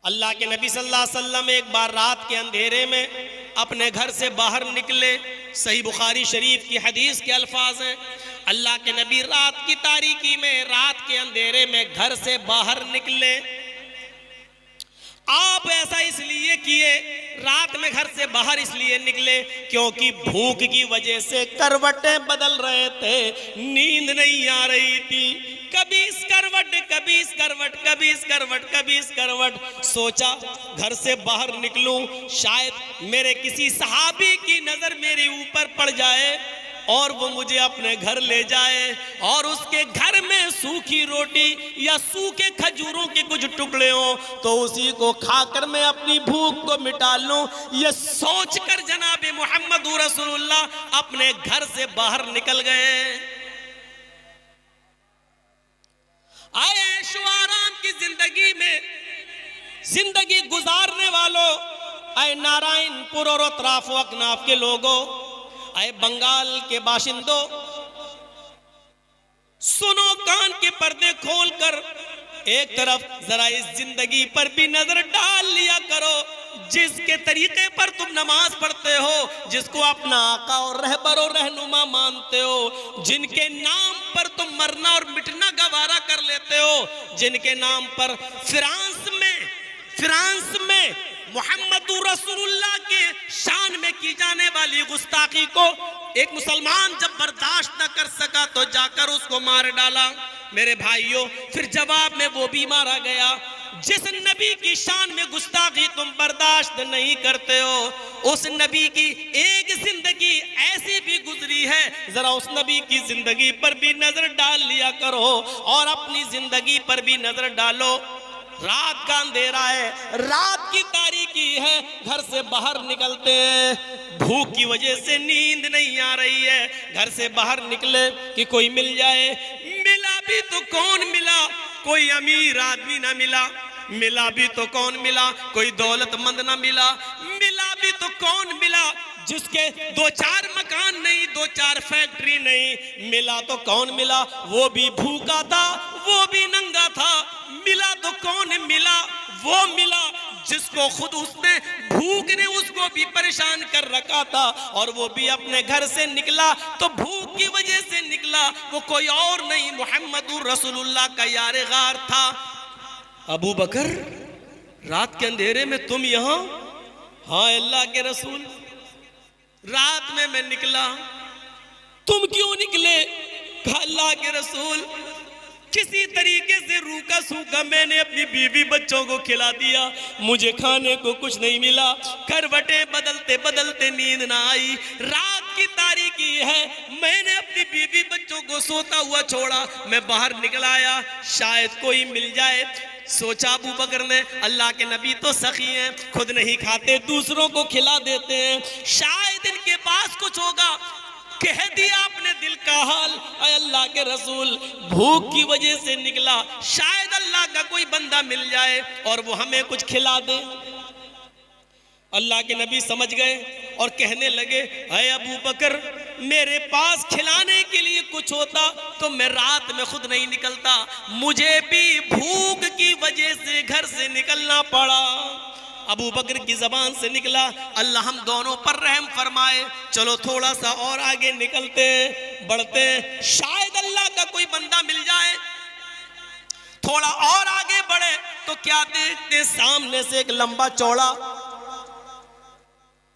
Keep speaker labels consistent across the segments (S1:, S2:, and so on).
S1: अल्लाह के नबी सल्लल्लाहु अलैहि वसल्लम एक बार रात के अंधेरे में अपने घर से बाहर निकले। सही बुखारी शरीफ की हदीस के अल्फाज हैं, अल्लाह के नबी रात की तारीकी में, रात के अंधेरे में घर से बाहर निकले। आप ऐसा इसलिए किए, रात में घर से बाहर इसलिए निकले क्योंकि भूख की वजह से करवटें बदल रहे थे, नींद नहीं आ रही थी। कभी इस करवट, कभी इस करवट, कभी इस करवट, कभी इस करवट। सोचा घर से बाहर निकलूं, शायद मेरे किसी सहाबी की नजर मेरे ऊपर पड़ जाए और वो मुझे अपने घर ले जाए और उसके घर में सूखी रोटी या सूखे खजूरों के कुछ टुकड़े हों तो उसी को खाकर मैं अपनी भूख को मिटा लूं। ये सोचकर जनाब मोहम्मद रसूलुल्लाह अपने घर से बाहर निकल गए। आए ऐशो आराम की जिंदगी में जिंदगी गुजारने वालों, आए नारायणपुर और अतराफ अकनाफ के लोगों, आए बंगाल के बाशिंदों, सुनो, कान के पर्दे खोलकर एक तरफ जरा इस जिंदगी पर भी नजर डाल लिया करो जिसके तरीके पर तुम नमाज पढ़ते हो, जिसको अपना आका और रहबर और रहनुमा मानते हो, जिनके नाम पर तुम मरना और मिटना गवारा कर लेते हो, जिनके नाम पर फ्रांस में मोहम्मद रसूलुल्लाह के शान में की जाने वाली गुस्ताखी को एक मुसलमान जब बर्दाश्त न कर सका तो जाकर उसको मार डाला। मेरे भाइयों, फिर जवाब में वो भी मारा गया। जिस नबी की शान में गुस्ताखी तुम बर्दाश्त नहीं करते हो, उस नबी की एक जिंदगी ऐसी भी गुजरी है, जरा उस नबी की जिंदगी पर भी नजर डाल लिया करो और अपनी जिंदगी पर भी नजर डालो। रात का अंधेरा है, रात की तारीकी है, घर से बाहर निकलते हैं, भूख की वजह से नींद नहीं आ रही है, घर से बाहर निकले कि कोई मिल जाए। मिला भी तो कौन मिला, कोई अमीर आदमी ना मिला। मिला भी तो कौन मिला, कोई दौलतमंद ना मिला। मिला भी तो कौन मिला, जिसके 2-4 मकान नहीं, 2-4 फैक्ट्री नहीं। मिला तो कौन मिला, वो भी भूखा था, वो भी नंगा था। मिला तो कौन मिला, वो मिला जिसको खुद उसने भूख ने उसको भी परेशान कर रखा था और वो भी अपने घर से निकला तो भूख की वजह से निकला, वो कोई और नहीं मोहम्मदुर रसूलुल्लाह का यार गार था। अबू बकर, रात के अंधेरे में तुम यहां? हाँ अल्लाह के रसूल, रात में मैं निकला। तुम क्यों निकले? अल्लाह के रसूल, किसी तरीके से रूखा सूखा मैंने अपनी बीवी बच्चों को खिला दिया, मुझे खाने को कुछ नहीं मिला। करवटें बदलते बदलते नींद ना आई, रात की तारीकी है, मैंने अपनी बीवी बच्चों को सोता हुआ छोड़ा, मैं बाहर निकल आया, शायद कोई मिल जाए। सोचा अबू बकर ने, अल्लाह के नबी तो सखी हैं, खुद नहीं खाते, दूसरों को खिला देते हैं, शायद इनके पास कुछ होगा। कह दिया अपने दिल का हाल, अल्लाह के रसूल भूख की वजह से निकला, शायद अल्लाह का कोई बंदा मिल जाए और वो हमें कुछ खिला दे। अल्लाह के नबी समझ गए और कहने लगे, अय अबू बकर, मेरे पास खिलाने के लिए कुछ होता तो मैं रात में खुद नहीं निकलता, मुझे भी भूख की वजह से घर से निकलना पड़ा। अबू बकर की जबान से निकला, अल्लाह हम दोनों पर रहम फरमाए, चलो थोड़ा सा और आगे निकलते बढ़ते, शायद अल्लाह का कोई बंदा मिल जाए। थोड़ा और आगे बढ़े तो क्या देखते, सामने से एक लंबा चौड़ा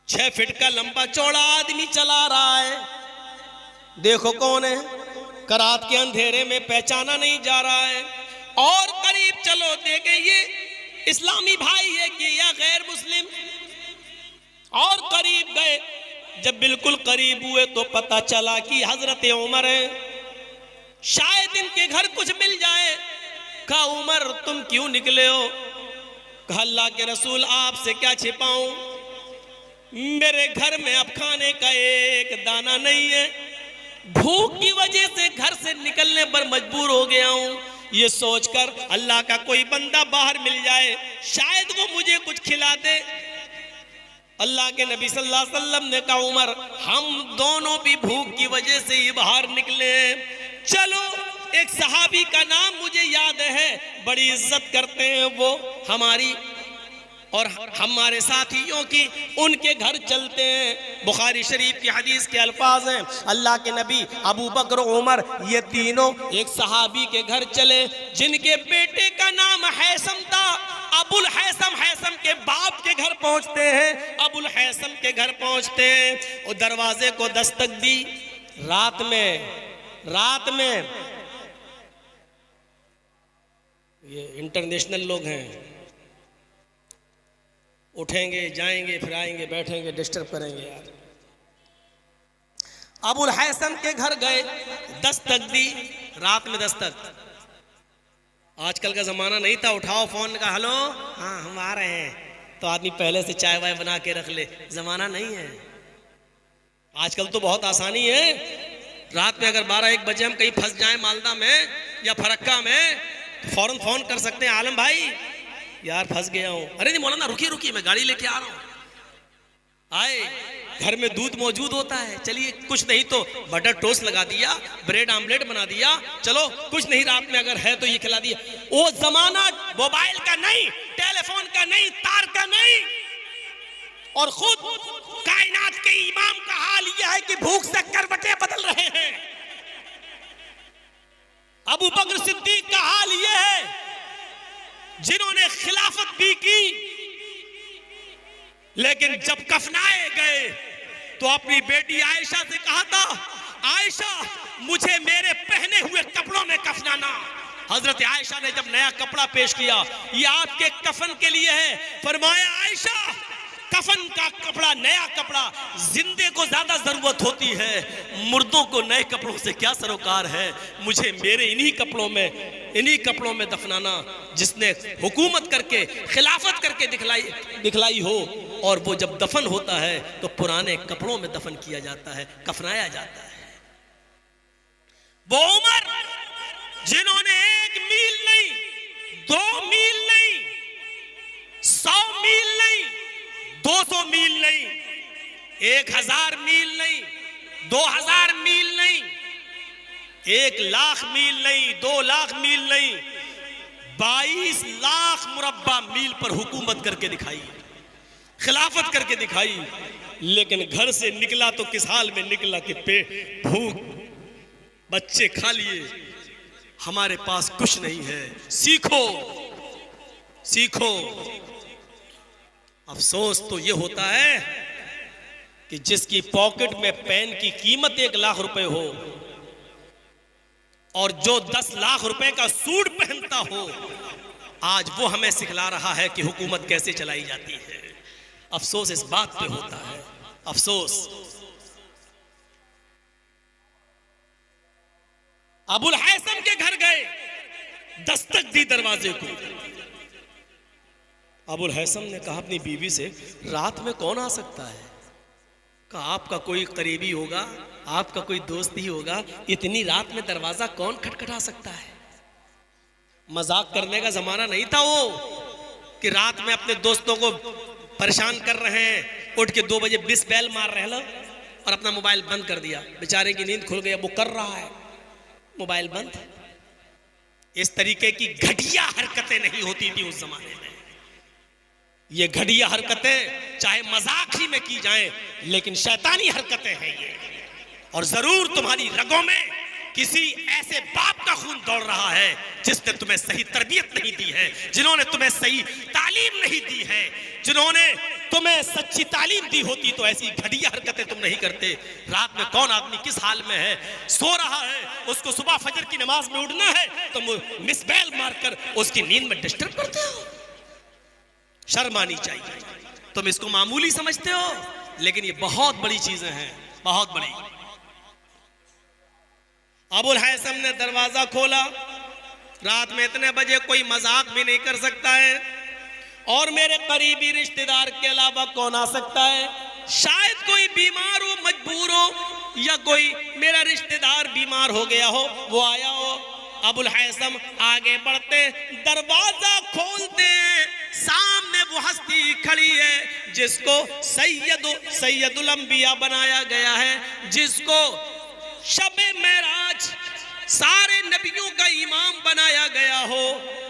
S1: 6 फीट का लंबा चौड़ा आदमी चला रहा है। देखो कौन है, रात के अंधेरे में पहचाना नहीं जा रहा है। और करीब चलो, देखे ये इस्लामी भाई है कि या गैर मुस्लिम। और करीब गए, जब बिल्कुल करीब हुए तो पता चला कि हजरत उमर है, शायद इनके घर कुछ मिल जाए। कहा, उमर तुम क्यों निकले हो? कहा, अल्लाह के रसूल आपसे क्या छिपाऊं, मेरे घर में अब खाने का एक दाना नहीं है, भूख की वजह से घर से निकलने पर मजबूर हो गया हूं। ये सोचकर अल्लाह का कोई बंदा बाहर मिल जाए, शायद वो मुझे कुछ खिला दे। अल्लाह के नबी सल्लल्लाहु अलैहि वसल्लम ने कहा, उमर हम दोनों भी भूख की वजह से ही बाहर निकले हैं, चलो। एक सहाबी का नाम मुझे याद है, बड़ी इज्जत करते हैं वो, हमारी और हमारे साथियों की उनके घर चलते हैं। बुखारी शरीफ की हदीस के अल्फाज हैं, अल्लाह के नबी, अबू बकर, उमर, ये तीनों एक सहाबी के घर चले जिनके बेटे का नाम हैसम था। अबुल हैसम, हैसम के बाप के घर पहुंचते हैं। अबुल हैसम के घर पहुंचते हैं और दरवाजे को दस्तक दी। रात में ये इंटरनेशनल लोग हैं, उठेंगे, जाएंगे, फिर आएंगे, बैठेंगे, डिस्टर्ब करेंगे यार। अबुल हैसम के घर गए, दस्तक दी। रात में दस्तक, आजकल का जमाना नहीं था उठाओ फोन का, हेलो, हाँ हम आ रहे हैं, तो आदमी पहले से चाय वाय बना के रख ले। जमाना नहीं है आजकल, तो बहुत आसानी है। रात में अगर 12-1 बजे हम कहीं फंस जाएं मालदा में या फरक्का में, तो फौरन फोन कर सकते हैं, आलम भाई यार फंस गया हूं। अरे नहीं मौलाना रुकिए मैं गाड़ी लेके आ रहा हूं। आए, घर में दूध मौजूद होता है, चलिए कुछ नहीं तो बटर टोस्ट लगा दिया, ब्रेड आमलेट बना दिया, चलो कुछ नहीं, रात में अगर है तो ये खिला दिया। वो जमाना मोबाइल का नहीं, टेलीफोन का नहीं, तार का नहीं। और खुद कायनात के इमाम का हाल यह है कि भूख से करवटें बदल रहे हैं। अबू बकर सिद्दीक का हाल यह है जिन्होंने खिलाफत भी की, लेकिन जब कफनाए गए तो अपनी बेटी आयशा से कहा था, आयशा मुझे मेरे पहने हुए कपड़ों में कफनाना। हजरत आयशा ने जब नया कपड़ा पेश किया, ये आपके कफन के लिए है। फरमाया, आयशा कफन का कपड़ा, नया कपड़ा जिंदे को ज्यादा जरूरत होती है, मुर्दों को नए कपड़ों से क्या सरोकार है। मुझे मेरे इन्हीं कपड़ों में दफनाना जिसने हुकूमत करके, खिलाफत करके दिखलाई हो। और वो जब दफन होता है तो पुराने कपड़ों में दफन किया जाता है, कफनाया जाता है। वो उमर जिन्होंने 1 मील नहीं, 2 मील नहीं, 100 मील नहीं, 200 मील नहीं, 1000 मील नहीं, 2000 मील नहीं, 1 लाख मील नहीं, 2 लाख मील नहीं, 22 लाख मुरब्बा मील पर हुकूमत करके दिखाई, खिलाफत करके दिखाई। लेकिन घर से निकला तो किस हाल में निकला कि पेट भूख, बच्चे खा लिए, हमारे पास कुछ नहीं है। सीखो। अफसोस तो ये होता है कि जिसकी पॉकेट में पेन की कीमत 1 लाख रुपए हो और जो 10 लाख रुपए का सूट पहनता हो, आज वो हमें सिखला रहा है कि हुकूमत कैसे चलाई जाती है। अफसोस इस बात पे होता है, अफसोस। अबुल हैसम के घर गए, दस्तक दी दरवाजे को। अबुल हैसम ने कहा अपनी बीवी से, रात में कौन आ सकता है? कहा आपका कोई करीबी होगा, आपका कोई दोस्त ही होगा, इतनी रात में दरवाजा कौन खटखटा सकता है? मजाक करने का जमाना नहीं था वो कि रात में अपने दोस्तों को परेशान कर रहे हैं, उठ के 2 बजे 20 बेल मार रहे हैं और अपना मोबाइल बंद कर दिया। बेचारे की नींद खुल गई, वो कर रहा है मोबाइल बंद। इस तरीके की घटिया हरकतें नहीं होती थी उस जमाने में। ये घटिया हरकतें चाहे मजाक ही में की जाएं, लेकिन शैतानी हरकतें हैं ये। और जरूर तुम्हारी रगों में किसी ऐसे बाप का खून दौड़ रहा है जिसने तुम्हें सही तरबियत नहीं दी है, जिन्होंने तुम्हें सही तालीम नहीं दी है। जिन्होंने तुम्हें सच्ची तालीम दी होती तो ऐसी घटिया हरकतें तुम नहीं करते। रात में कौन आदमी किस हाल में है, सो रहा है, उसको सुबह फजर की नमाज में उठना है, तुम मिसबेल मारकर उसकी नींद में डिस्टर्ब करते हो। शर्म आनी चाहिए। तुम इसको मामूली समझते हो, लेकिन ये बहुत बड़ी चीजें हैं, बहुत बड़ी। अबुल हैसम ने दरवाजा खोला। रात में इतने बजे कोई मजाक भी नहीं कर सकता है, और मेरे करीबी रिश्तेदार के अलावा कौन आ सकता है? शायद कोई बीमार हो, मजबूर हो, या कोई मेरा रिश्तेदार बीमार हो गया हो, वो आया हो। अबुल हैसम आगे बढ़ते, दरवाजा खोलते हैं, सामने वो हस्ती खड़ी है जिसको सैयदुल अंबिया बनाया गया है, जिसको शबे मेराज सारे नबियों का इमाम बनाया गया हो।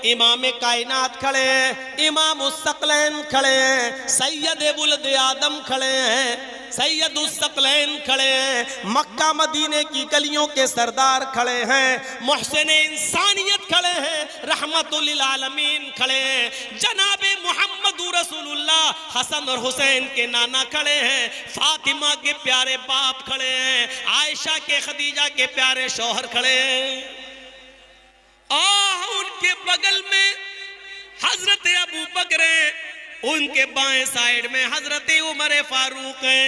S1: इमाम कायनात खड़े हैं, इमाम उस्सकलैन खड़े हैं, सैयद वुल्द आदम खड़े हैं, सैयद उस्सकलैन खड़े हैं, मक्का मदीने की गलियों के सरदार खड़े हैं, मुहसिन इंसानियत खड़े हैं, रहमतुल लिल आलमीन खड़े हैं, जनाबे मुहम्मद रसूलुल्लाह हसन और हुसैन के नाना खड़े हैं, फातिमा के प्यारे बाप खड़े हैं, आयशा के खदीजा के प्यारे शौहर खड़े हैं। उनके बगल में हजरत अबू बकर है, उनके बाएं साइड में हजरत उमर फारूक है,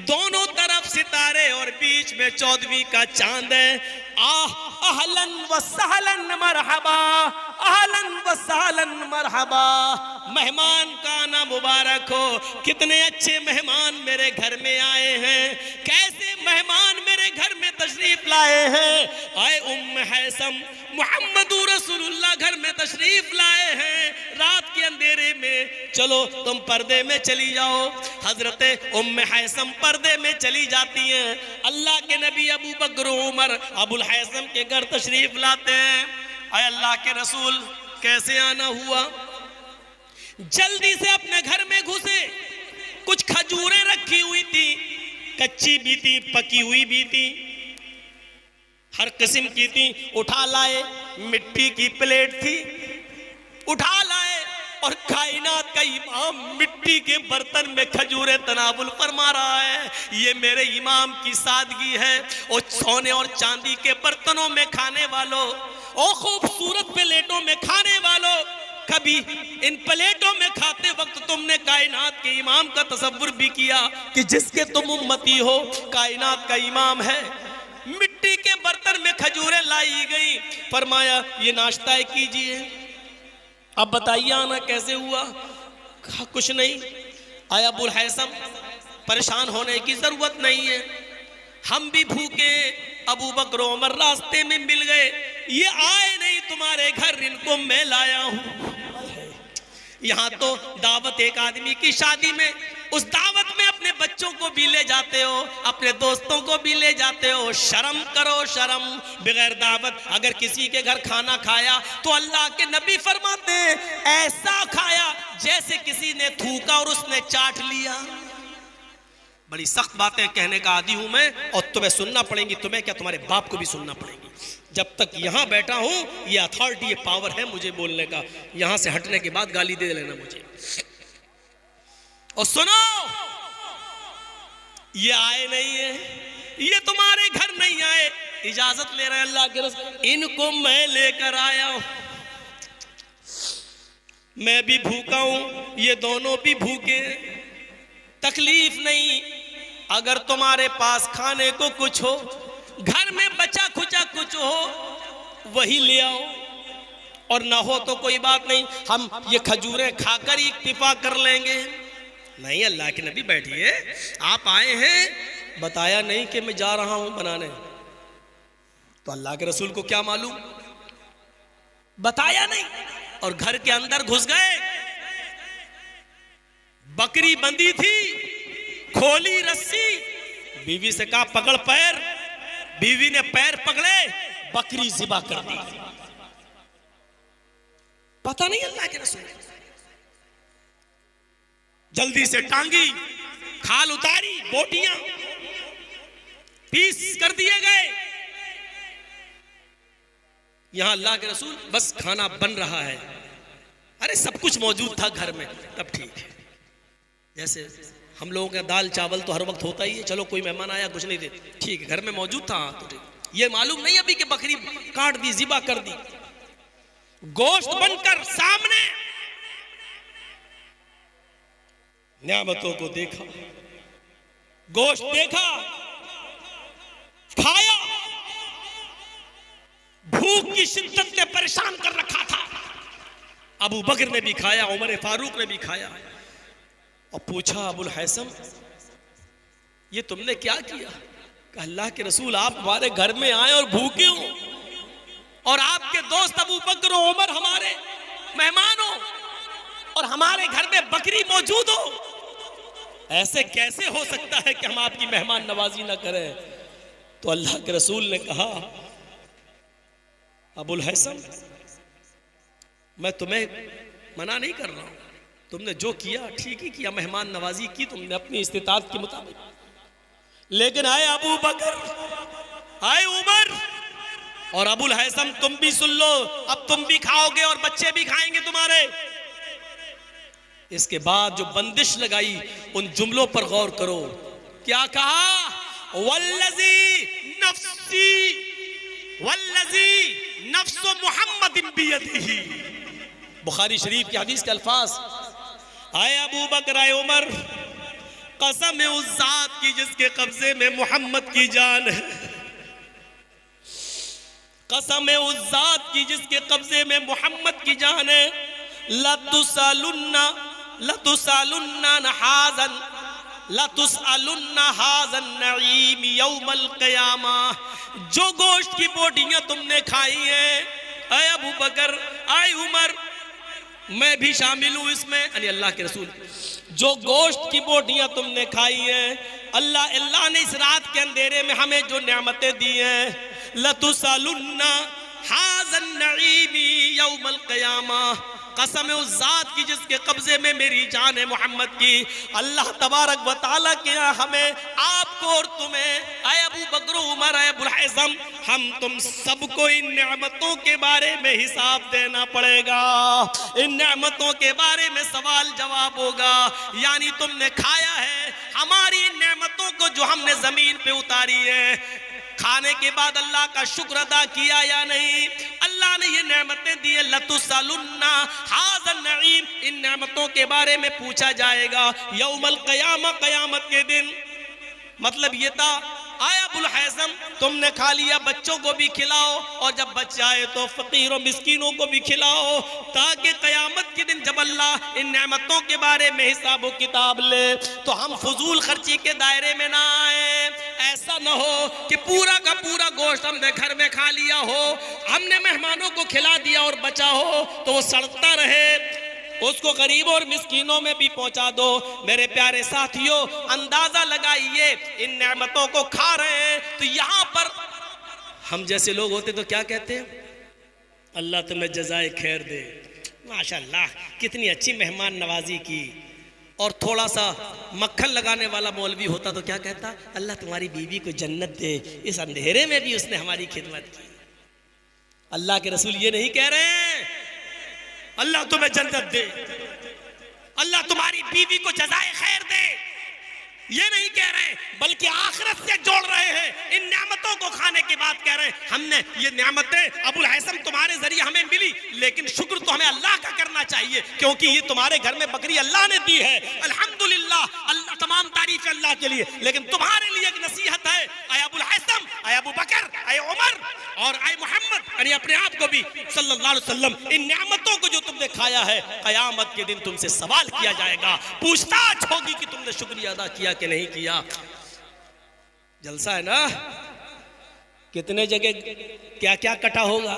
S1: दोनों तरफ सितारे और बीच में 14वीं का चांद है। अहलन व सहलन मरहबा, अहलन व सहलन मरहबा, मेहमान का आना मुबारक हो। कितने अच्छे मेहमान मेरे घर में आए हैं, कैसे मेहमान मेरे घर में तशरीफ लाए हैं। आए उम्म हैसम, मुहम्मद रसूलुल्लाह घर में तशरीफ लाए हैं रात के अंधेरे में, चलो तुम पर्दे में चली जाओ। हजरत उम्म हैसम पर्दे में चली जाती हैं। अल्लाह के नबी अबू बकर उमर अबुल हैसम के घर तशरीफ लाते हैं। आए अल्लाह के रसूल कैसे आना हुआ? जल्दी से अपने घर में घुसे। कुछ खजूरें रखी हुई थी, कच्ची भी थी, पकी हुई भी थी, हर किस्म की थी। उठा लाए, मिट्टी की प्लेट थी, उठा लाए और कायनात का इमाम मिट्टी के बर्तन में खजूरें तनावुल फरमा रहा है। ये मेरे इमाम की सादगी है। और सोने और चांदी के बर्तनों में खाने वालों, और खूबसूरत प्लेटों में खाने वालों, कभी इन प्लेटों में खाते वक्त तुमने कायनात के इमाम का तसव्वुर भी किया कि जिसके तुम उम्मती हो, कायनात का इमाम है। मिट्टी के बर्तन में खजूरें लाई गई, फरमाया ये नाश्ता कीजिए। अब बताइए आना कैसे हुआ? कुछ नहीं। आया अबुल हैसम, परेशान होने की जरूरत नहीं है, हम भी भूखे। अबू बकर उमर रास्ते में मिल गए, ये आए नहीं तुम्हारे घर, इनको मैं लाया हूं। यहाँ तो दावत एक आदमी की शादी में, उस दावत में अपने बच्चों को भी ले जाते हो, अपने दोस्तों को भी ले जाते हो। शर्म करो, शर्म। बगैर दावत अगर किसी के घर खाना खाया तो अल्लाह के नबी फरमाते हैं ऐसा खाया जैसे किसी ने थूका और उसने चाट लिया। बड़ी सख्त बातें कहने का आदी हूं मैं, और तुम्हें सुनना पड़ेंगी। तुम्हें क्या, तुम्हारे बाप को भी सुनना पड़ेगी। जब तक यहां बैठा हूं, ये अथॉरिटी, ये पावर है मुझे बोलने का। यहां से हटने के बाद गाली दे लेना मुझे। और सुनो, ये आए नहीं है, ये तुम्हारे घर नहीं आए, इजाजत ले रहे हैं अल्लाह के रसूल। इनको मैं लेकर आया हूं, मैं भी भूखा हूं, ये दोनों भी भूखे। तकलीफ नहीं, अगर तुम्हारे पास खाने को कुछ हो, घर में बचा खुचा कुछ हो, वही ले आओ, और ना हो तो कोई बात नहीं, हम ये खजूरें खाकर ही इक्तिफा कर लेंगे। नहीं अल्लाह के नबी बैठिए, आप आए हैं, बताया नहीं कि मैं जा रहा हूं बनाने, तो अल्लाह के रसूल को क्या मालूम, बताया नहीं, और घर के अंदर घुस गए। बकरी बंधी थी, खोली रस्सी, बीवी से कहा पकड़ पैर, बीवी ने पैर पकड़े, बकरी ज़िबा कर दी। पता नहीं अल्लाह के रसूल, जल्दी से टांगी, खाल उतारी, बोटियां पीस कर दिए गए। यहां अल्लाह के रसूल, बस खाना बन रहा है। अरे सब कुछ मौजूद था घर में, तब ठीक है। जैसे हम लोगों का दाल चावल तो हर वक्त होता ही है, चलो कोई मेहमान आया कुछ नहीं दे, ठीक है, घर में मौजूद था तो ठीक। ये मालूम नहीं अभी कि बकरी काट दी, ज़िबा कर दी, गोश्त बनकर सामने। नियामतों को देखा, गोश्त देखा, खाया। भूख की शिद्दत ने परेशान कर रखा था। अबू बकर ने भी खाया, उमर फारूक ने भी खाया, और पूछा अबुल हैसम ये तुमने क्या किया? कहा अल्लाह के रसूल, आप हमारे घर में आए और भूखे हो, और आपके दोस्त अबू बकर और उमर हमारे मेहमान हो, और हमारे घर में बकरी मौजूद हो, ऐसे कैसे हो सकता है कि हम आपकी मेहमान नवाजी ना करें? तो अल्लाह के रसूल ने कहा अबुल हैसम, मैं तुम्हें मना नहीं कर रहा हूं, तुमने जो किया ठीक ही किया, मेहमान नवाजी की तुमने अपनी इस्तिताअत के मुताबिक, लेकिन आए अबू बकर, आए उमर और अबुल हैसम, तुम भी सुन लो, अब तुम भी खाओगे और बच्चे भी खाएंगे तुम्हारे। इसके बाद जो बंदिश लगाई उन जुमलों पर गौर करो। क्या कहा? वल्लज़ी नफ्सु मुहम्मदिन बियदिही। बुखारी शरीफ की हदीस के अल्फाज। आए अबू बकर, आए उमर, कसम है उस जात की जिसके कब्जे में मोहम्मद की जान है, कसम है उस जात की जिसके कब्जे में मोहम्मद की जान है, लतुसअलुन्ना हाज़न नईम यौमल क़ियामा। जो गोश्त की बोटियां तुमने खाई हैं, आए अबू बकर, आए उमर, मैं भी शामिल हूं इसमें, यानी अल्लाह के रसूल, जो गोश्त की बोटियां तुमने खाई हैं, अल्लाह ने इस रात के अंधेरे में हमें जो नेमतें दी हैं, लतुसअलुन्ना हाज़न नईम यौमल क़ियामा। कसम है उस जात की जिसके कब्जे में मेरी जान है मोहम्मद की। अल्लाह तबारक व तआला के यहाँ हमें, आपको और तुम्हें, आए अबू बकर, उमर, आए अबुल हैसम, हम तुम सबको इन नेमतों के बारे में हिसाब देना पड़ेगा। इन नेमतों के बारे में सवाल जवाब होगा। यानी तुमने खाया है हमारी इन नेमतों को जो हमने जमीन पे उतारी है, खाने के बाद अल्लाह का शुक्र अदा किया या नहीं? अल्लाह ने ये नेमतें दी है, लतुसअलुन्ना हाज़न नईम, इन नेमतों के बारे में पूछा जाएगा यौमल क़यामा, क़यामत के दिन। मतलब ये था, आया अबुल हैसम, तुमने खा लिया, बच्चों को भी खिलाओ, और जब बच्चा आए तो फकीरों मिस्कीनों को भी खिलाओ, ताकि क़यामत के दिन जब अल्लाह इन नेमतों के बारे में हिसाब व किताब ले तो हम फजूल खर्ची के दायरे में ना आए। ऐसा ना हो कि पूरा का पूरा गोश्त हमने घर में खा लिया हो, हमने मेहमानों को खिला दिया और बचा हो तो वो सड़ता रहे, उसको गरीबों और मिस्कीनों में भी पहुंचा दो। मेरे प्यारे साथियों, अंदाजा लगाइए, इन नेमतों को खा रहे हैं तो यहाँ पर हम जैसे लोग होते तो क्या कहते हैं? अल्लाह तुम्हें जज़ाए खैर दे, माशाअल्लाह कितनी अच्छी मेहमान नवाजी की। और थोड़ा सा मक्खन लगाने वाला मौलवी होता तो क्या कहता? अल्लाह तुम्हारी बीवी को जन्नत दे, इस अंधेरे में भी उसने हमारी खिदमत की। अल्लाह के रसूल ये नहीं कह रहे हैं अल्लाह तुम्हें जन्नत दे, अल्लाह तुम्हारी बीवी को जज़ाए खैर दे, ये नहीं कह रहे, बल्कि आखिरत से जोड़ रहे हैं। इन नेमतों को खाने के बाद कह रहे हैं, हमने ये नेमतें अबुल हैसम तुम्हारे जरिए हमें मिली, लेकिन शुक्र तो हमें अल्लाह का करना चाहिए, क्योंकि ये तुम्हारे घर में बकरी अल्लाह ने दी है, अल्हम्दुलिल्लाह, अल्लाह, तमाम तारीफ है अल्लाह के लिए। लेकिन तुम्हारे लिए एक नसीहत है, आए अबुल हैसम, आए अबू बकर, आए उमर और आए मोहम्मद, यानी अपने आप को भी सल्लल्लाहु अलैहि वसल्लम, इन नेमतों को जो तुमने खाया है, क़यामत के दिन तुमसे सवाल किया जाएगा, पूछताछ होगी कि तुमने शुक्रिया अदा किया कि नहीं किया। जलसा है ना? कितने जगह क्या क्या कटा होगा,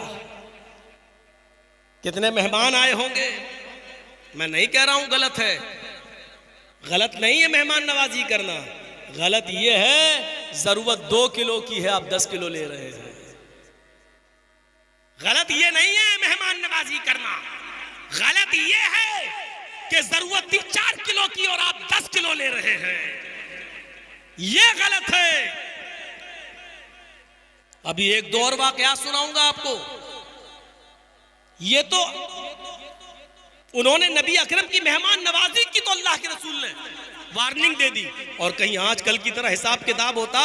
S1: कितने मेहमान आए होंगे। मैं नहीं कह रहा हूं गलत है, गलत नहीं है मेहमान नवाजी करना, गलत ये है जरूरत 2 किलो की है, आप 10 किलो ले रहे हैं। गलत ये नहीं है मेहमान नवाजी करना, गलत ये है कि जरूरत थी 4 किलो की और आप 10 किलो ले रहे हैं, ये गलत है। अभी एक दो और वाकया सुनाऊंगा आपको। ये तो उन्होंने नबी अकरम की मेहमान नवाजी की तो अल्लाह के रसूल ने वार्निंग दे दी, और कहीं आजकल की तरह हिसाब किताब होता।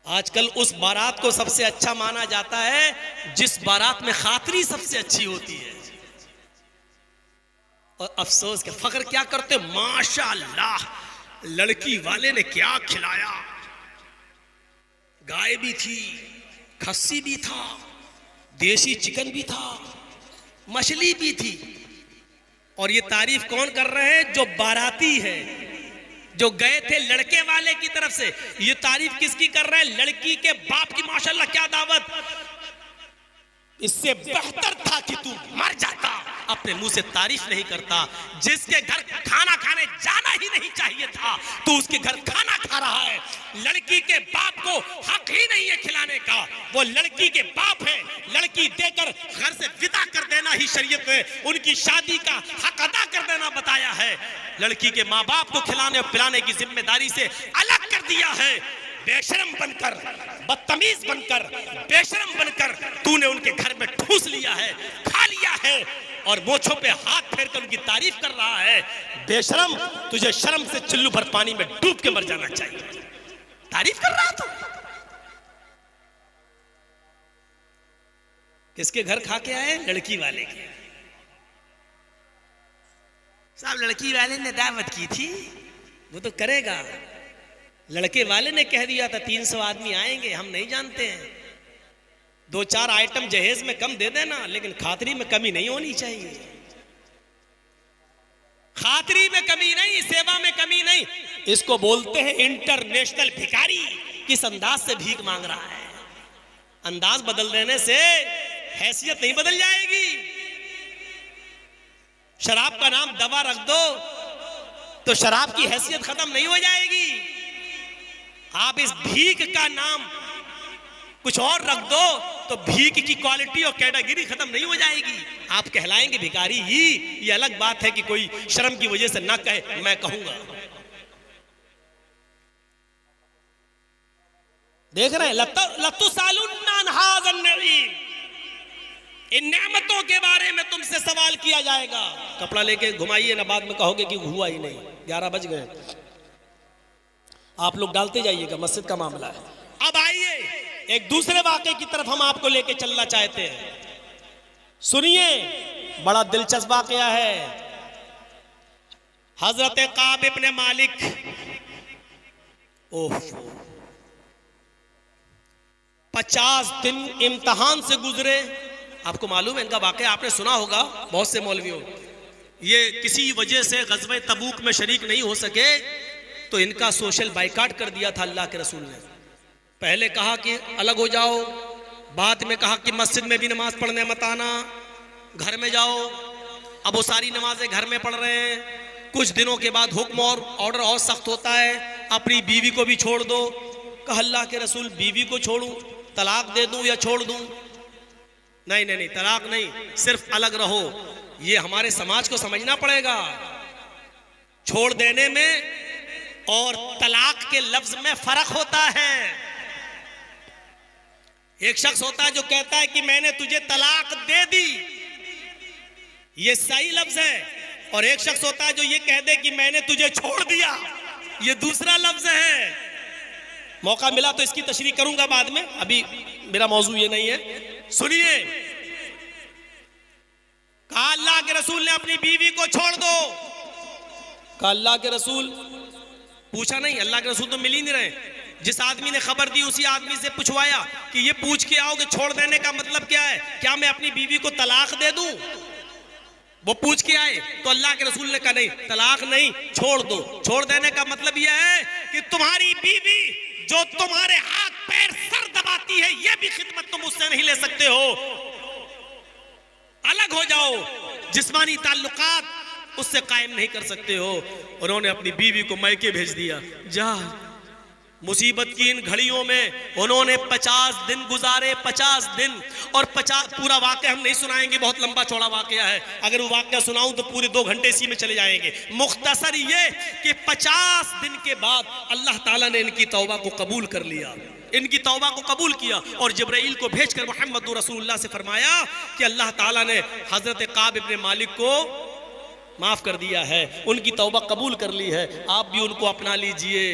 S1: आजकल उस बारात को सबसे अच्छा माना जाता है जिस बारात में खातरी सबसे अच्छी होती है। और अफसोस के फख्र क्या करते, माशाअल्लाह लड़की वाले ने क्या खिलाया, गाय भी थी, खस्सी भी था, देसी चिकन भी था, मछली भी थी। और ये तारीफ कौन कर रहे हैं? जो बाराती है, जो गए थे लड़के वाले की तरफ से। ये तारीफ किसकी कर रहे हैं? लड़की के बाप की। माशाल्लाह क्या दावत, इससे बेहतर था कि तू मर जाता, अपने मुंह से तारीफ नहीं करता। जिसके घर खाना खाने जाना ही नहीं चाहिए था तो उसके घर खाना खा रहा है। लड़की के बाप को हक ही नहीं है खिलाने का, वो लड़की के बाप है। लड़की देकर घर से विदा कर देना ही शरीयत में उनकी शादी का हक अदा कर देना बताया है। लड़की के माँ बाप को खिलाने और पिलाने की जिम्मेदारी से अलग कर दिया है। बेशरम बनकर, बदतमीज बनकर, बेशरम बनकर तूने उनके घर में ठूस लिया है, खा लिया है और मोछों पे हाथ फेर कर उनकी तारीफ कर रहा है। बेशरम, तुझे शर्म से चुल्लू भर पानी में डूब के मर जाना चाहिए। तारीफ कर रहा तू। किसके घर खा के आए? लड़की वाले के। साहब लड़की वाले ने दावत की थी, वो तो करेगा। लड़के वाले ने कह दिया था 300 आदमी आएंगे, हम नहीं जानते हैं। 2-4 आइटम जहेज में कम दे देना, लेकिन खातरी में कमी नहीं होनी चाहिए। खातरी में कमी नहीं, सेवा में कमी नहीं। इसको बोलते हैं इंटरनेशनल भिखारी। किस अंदाज से भीख मांग रहा है। अंदाज बदल देने से हैसियत नहीं बदल जाएगी। शराब का नाम दवा रख दो तो शराब की हैसियत खत्म नहीं हो जाएगी। आप इस भीख का नाम कुछ और रख दो तो भीख की क्वालिटी और कैटेगरी खत्म नहीं हो जाएगी। आप कहलाएंगे भिखारी ही। ये अलग बात है कि कोई शर्म की वजह से ना कहे, मैं कहूंगा। देख रहे हैं लत्तु सालुन्नान हाज़न नईम, इन नेमतों के बारे में तुमसे सवाल किया जाएगा। कपड़ा लेके घुमाइए ना, बाद में कहोगे कि हुआ ही नहीं। 11 बज गए। आप लोग डालते जाइएगा, मस्जिद का मामला है। अब आइए एक दूसरे वाक़े की तरफ हम आपको लेके चलना चाहते हैं। सुनिए, बड़ा दिलचस्प वाक़या है। हजरत काब इब्ने मालिक, ओह 50 दिन इम्तिहान से गुजरे। आपको मालूम है इनका वाक़या, आपने सुना होगा बहुत से मौलवियों। ये किसी वजह से ग़ज़वे तबूक में शरीक नहीं हो सके तो इनका सोशल बाइकाट कर दिया था अल्लाह के रसूल ने। पहले कहा कि अलग हो जाओ, बाद में कहा कि मस्जिद में भी नमाज पढ़ने मत आना, घर में जाओ। अब वो सारी नमाजें घर में पढ़ रहे हैं। कुछ दिनों के बाद हुक्म और ऑर्डर और सख्त होता है, अपनी बीवी को भी छोड़ दो। कहा अल्लाह के रसूल बीवी को छोड़ूं, तलाक दे दूं या छोड़ दूं? नहीं नहीं नहीं, तलाक नहीं, सिर्फ अलग रहो। ये हमारे समाज को समझना पड़ेगा। छोड़ देने में और तलाक के लफ्ज में फर्क होता है। एक शख्स होता है जो कहता है कि मैंने तुझे तलाक दे दी, ये सही लफ्ज है। और एक शख्स होता है जो ये कह दे कि मैंने तुझे छोड़ दिया, ये दूसरा लफ्ज है। मौका मिला तो इसकी तशरीह करूंगा बाद में, अभी मेरा मौजू ये नहीं है। सुनिए, कहा अल्लाह के रसूल ने अपनी बीवी को छोड़ दो। कहा अल्लाह के रसूल, पूछा नहीं, अल्लाह के रसूल तो मिल ही नहीं रहे। जिस आदमी ने खबर दी उसी आदमी से पूछवाया कि ये पूछ के आओ कि छोड़ देने का मतलब क्या है, क्या मैं अपनी बीवी को तलाक दे दूं? वो पूछ के आए तो अल्लाह के रसूल ने कहा नहीं, तलाक नहीं, छोड़ दो। छोड़ देने का मतलब यह है कि तुम्हारी बीवी जो तुम्हारे हाथ पैर सर दबाती है, यह भी खिदमत तुम उससे नहीं ले सकते हो। अलग हो जाओ, जिस्मानी ताल्लुकात उससे कायम नहीं कर सकते हो। उन्होंने अपनी बीवी को मैके भेज दिया। जा, मुसीबत की इन घड़ियों में उन्होंने 50 दिन गुजारे, 50 दिन और 50 पूरा वाक़या हम नहीं सुनाएंगे, बहुत लंबा चौड़ा वाक़या है। अगर वो वाक़या सुनाऊं तो पूरे 2 घंटे इसी में चले जाएंगे। मुख्तसर ये कि 50 दिन के बाद अल्लाह ताला ने इनकी तौबा को कबूल कर लिया, इनकी तौबा को कबूल किया और जिब्राइल को भेजकर मोहम्मद रसूलुल्लाह से फरमाया कि अल्लाह ताला ने हजरत काब इब्ने मालिक को माफ कर दिया है, उनकी तौबा कबूल कर ली है, आप भी उनको अपना लीजिए।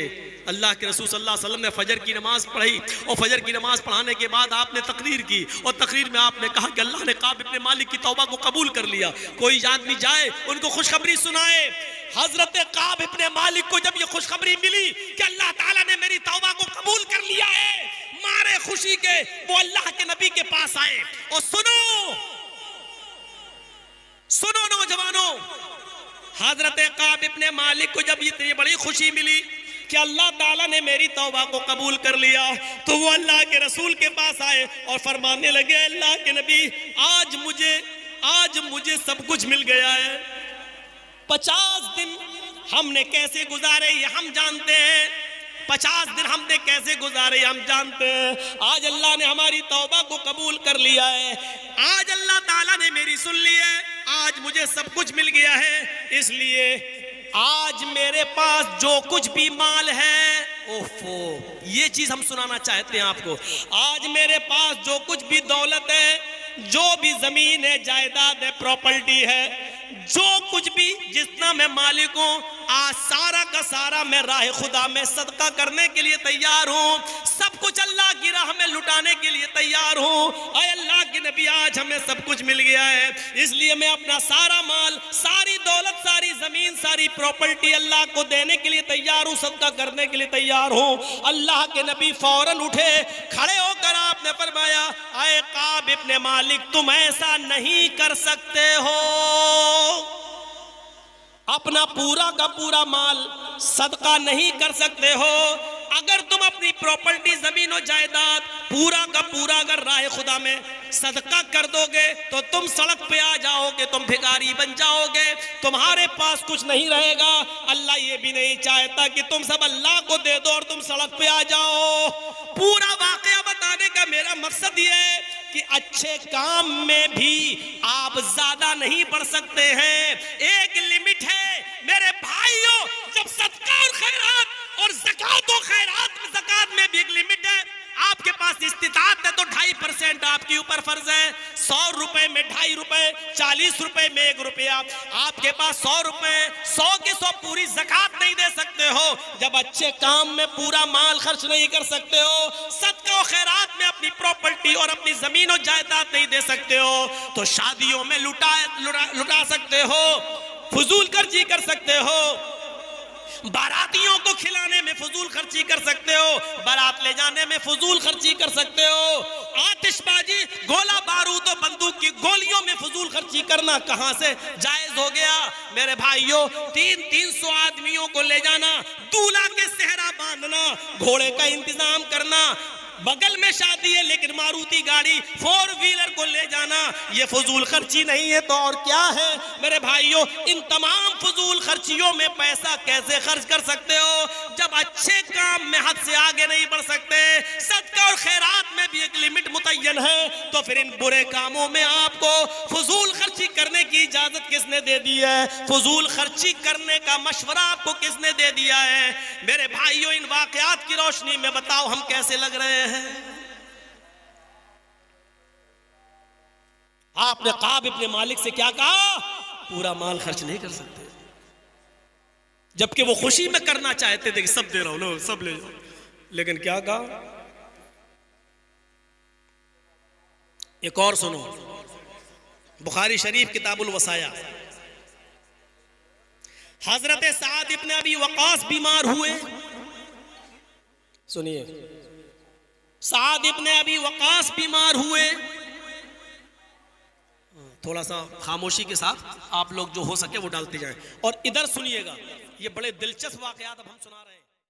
S1: अल्लाह के रसूल सल्लल्लाहु अलैहि वसल्लम ने फजर की नमाज पढ़ी और फजर की नमाज पढ़ाने के बाद आपने तकरीर की और तकरीर में आपने कहा कि अल्लाह ने काब इब्ने मालिक की तौबा को कबूल कर लिया। कोई आदमी जाए उनको खुशखबरी सुनाए। हजरत काब इब्ने मालिक को जब ये खुशखबरी मिली कि अल्लाह ताला ने मेरी तौबा को कबूल कर लिया है, मारे खुशी के वो अल्लाह के नबी के पास आए और सुनो नौजवानों, हजरत काब इब्ने मालिक को जब इतनी बड़ी खुशी मिली कि अल्लाह ताला ने मेरी तौबा को कबूल कर लिया, तो वो अल्लाह के रसूल के पास आए और फरमाने लगे, अल्लाह के नबी आज मुझे सब कुछ मिल गया है। 50 दिन हमने कैसे गुजारे ये हम जानते हैं, 50 दिन हमने कैसे गुजारे हम जानते हैं। आज अल्लाह ने हमारी तौबा को कबूल कर लिया है, आज अल्लाह ताला ने मेरी सुन ली है, आज मुझे सब कुछ मिल गया है। इसलिए आज मेरे पास जो कुछ भी माल है, ओफो ये चीज हम सुनाना चाहते हैं आपको, आज मेरे पास जो कुछ भी दौलत है, जो भी जमीन है, जायदाद है, प्रॉपर्टी है, जो कुछ भी जितना मैं मालिक हूं, आज सारा का सारा मैं राह खुदा में सदका करने के लिए तैयार हूं। सब कुछ अल्लाह की राह में लुटाने के लिए तैयार हूं। अय अल्लाह के नबी, आज हमें सब कुछ मिल गया है, इसलिए मैं अपना सारा माल, सारी दौलत, सारी जमीन, सारी प्रॉपर्टी अल्लाह को देने के लिए तैयार हूं, सदका करने के लिए तैयार हूं। अल्लाह के नबी फौरन उठे, खड़े होकर आपने फरमाया, आए काब इब्ने मालिक, तुम ऐसा नहीं कर सकते हो, अपना पूरा का पूरा माल सदका नहीं कर सकते हो। अगर तुम अपनी प्रॉपर्टी, जमीन और जायदाद पूरा का पूरा अगर राह खुदा में सदका कर दोगे तो तुम सड़क पे आ जाओगे, तुम भिखारी बन जाओगे, तुम्हारे पास कुछ नहीं रहेगा। अल्लाह ये भी नहीं चाहता कि तुम सब अल्लाह को दे दो और तुम सड़क पे आ जाओ। पूरा वाकया बताने का मेरा मकसद ये है कि अच्छे काम में भी आप ज्यादा नहीं बढ़ सकते हैं, एक लिमिट है मेरे भाइयों। जब सदका और खैरात और ज़कात और ज़कात में भी एक लिमिट है। आपके पास इस्तिताअत है तो 2.5% आपके ऊपर फर्ज है। 100 रुपए में 2.5 रुपए, 40 रुपए में 1 रुपया। आपके पास 100 रुपए, 100 के 100 पूरी ज़कात नहीं दे सकते हो, जब अच्छे काम में पूरा माल खर्च नहीं कर सकते हो, सदका और खैरात में अपनी प्रॉपर्टी और अपनी जमीन और जायदाद नहीं दे सकते हो, तो शादियों में लुटा सकते हो, फजूल खर्ची कर सकते हो, बारातियों को खिलाने में फजूल खर्ची कर सकते हो, बारात ले जाने में फजूल खर्ची कर सकते हो, आतिशबाजी, गोला बारूद और बंदूक की गोलियों में फजूल खर्ची करना कहां से जायज हो गया। मेरे भाइयों, 300 आदमियों को ले जाना, दूल्हा के सेहरा बांधना, घोड़े का इंतजाम करना, बगल में शादी है लेकिन मारुति गाड़ी 4 व्हीलर को ले जाना, ये फजूल खर्ची नहीं है तो और क्या है। मेरे भाइयों, इन तमाम फजूल खर्चियों में पैसा कैसे खर्च कर सकते हो जब अच्छे काम में हद से आगे नहीं बढ़ सकते। सदका और खैरात में भी एक लिमिट मुतय्यन है, तो फिर इन बुरे कामों में आपको फजूल खर्ची करने की इजाजत किसने दे दी है? फजूल खर्ची करने का मशवरा आपको किसने दे दिया है? मेरे भाइयों, इन वाकयात की रोशनी में बताओ हम कैसे लग रहे हैं? आपने काब इब्ने मालिक से क्या कहा? पूरा माल खर्च नहीं कर सकते, जबकि वो खुशी में करना चाहते थे कि सब दे रहा हूं, लो सब ले जाओ, लेकिन क्या कहा? एक और सुनो, बुखारी शरीफ किताबुल वसाया, हजरत साद इब्ने अबी वकास बीमार हुए। सुनिए, साद इब्ने अबी वकास बीमार हुए। थोड़ा सा खामोशी के साथ आप लोग जो हो सके वो डालते जाएं, और इधर सुनिएगा, ये बड़े दिलचस्प वाकयात अब हम सुना रहे हैं।